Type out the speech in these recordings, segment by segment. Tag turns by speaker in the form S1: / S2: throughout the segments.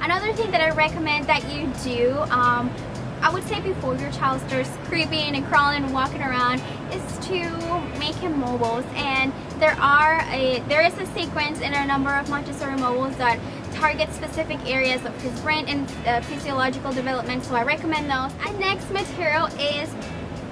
S1: Another thing that I recommend that you do, I would say before your child starts creeping and crawling and walking around, is to make him mobiles. And there is a sequence in a number of Montessori mobiles that target specific areas of his brain and physiological development, so I recommend those. And next material is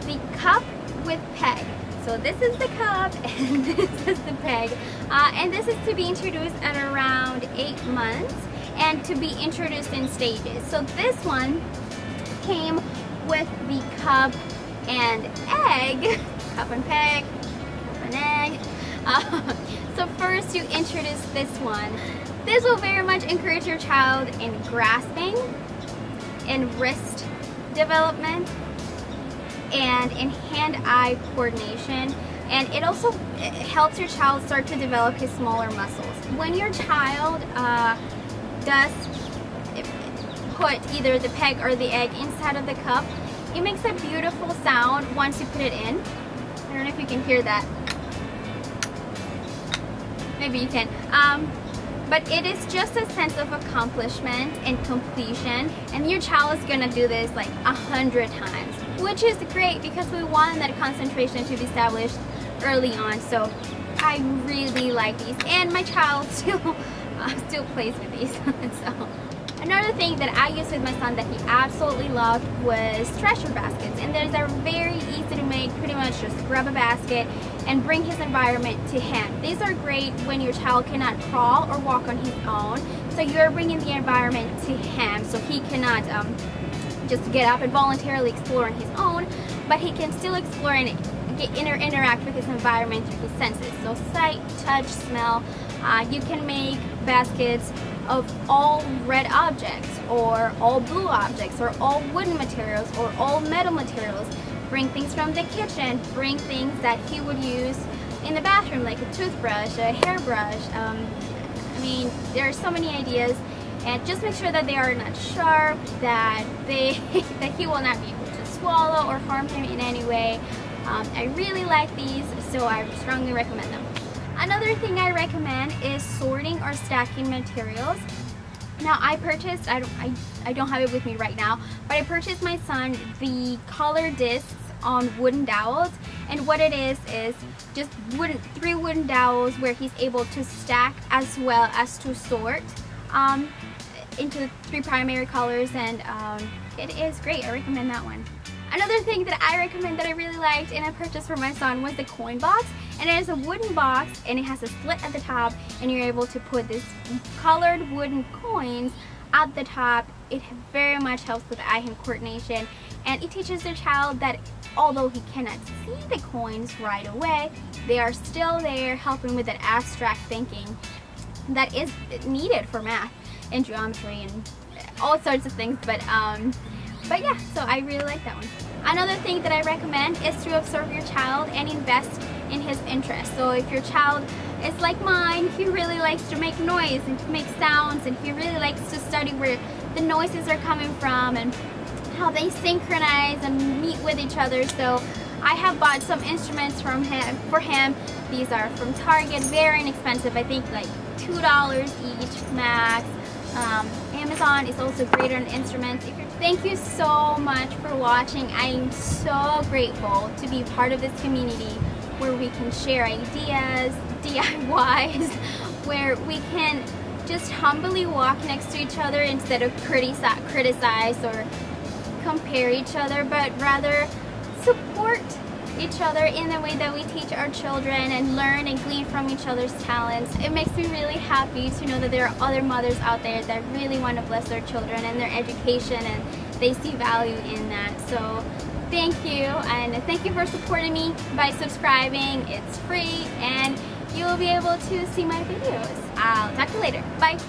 S1: the cup with peg. So this is the cup and this is the peg, and this is to be introduced at around 8 months and to be introduced in stages. So this one came with the cup and egg, cup and peg, cup and egg. So first you introduce this one. This will very much encourage your child in grasping, in wrist development, and in hand-eye coordination, and it also helps your child start to develop his smaller muscles. When your child does put either the peg or the egg inside of the cup, it makes a beautiful sound once you put it in. I don't know if you can hear that. Maybe you can. But it is just a sense of accomplishment and completion, and your child is gonna do this like 100 times, which is great because we want that concentration to be established early on. So I really like these, and my child still plays with these. So another thing that I used with my son that he absolutely loved was treasure baskets, and those are very easy to make. Pretty much just grab a basket and bring his environment to him. These are great when your child cannot crawl or walk on his own, so you're bringing the environment to him so he cannot just get up and voluntarily explore on his own, but he can still explore and interact with his environment through his senses. So sight, touch, smell. You can make baskets of all red objects or all blue objects or all wooden materials or all metal materials. Bring things from the kitchen, bring things that he would use in the bathroom, like a toothbrush, a hairbrush. I mean, there are so many ideas, and just make sure that they are not sharp, that that he will not be able to swallow or harm him in any way. I really like these, so I strongly recommend them. Another thing I recommend is sorting or stacking materials. Now I purchased, I don't have it with me right now, but I purchased my son the color discs on wooden dowels, and what it is just 3 wooden dowels where he's able to stack as well as to sort into 3 primary colors, and it is great. I recommend that one. Another thing that I recommend that I really liked and I purchased for my son was the coin box, and it is a wooden box and it has a slit at the top, and you're able to put this colored wooden coins at the top. It very much helps with eye-hand coordination, and it teaches your child that although he cannot see the coins right away, they are still there helping with that abstract thinking that is needed for math and geometry and all sorts of things. But yeah, so I really like that one. Another thing that I recommend is to observe your child and invest in his interests. So if your child is like mine, he really likes to make noise and to make sounds, and he really likes to study where the noises are coming from and how they synchronize and meet with each other. So I have bought some instruments for him. These are from Target, very inexpensive. I think like $2 each max. Amazon is also great on instruments. Thank you so much for watching. I am so grateful to be part of this community where we can share ideas, DIYs, where we can just humbly walk next to each other instead of criticize or compare each other, but rather support each other in the way that we teach our children and learn and glean from each other's talents. It makes me really happy to know that there are other mothers out there that really want to bless their children and their education, and they see value in that. So thank you, and thank you for supporting me by subscribing. It's free and you will be able to see my videos. I'll talk to you later. Bye.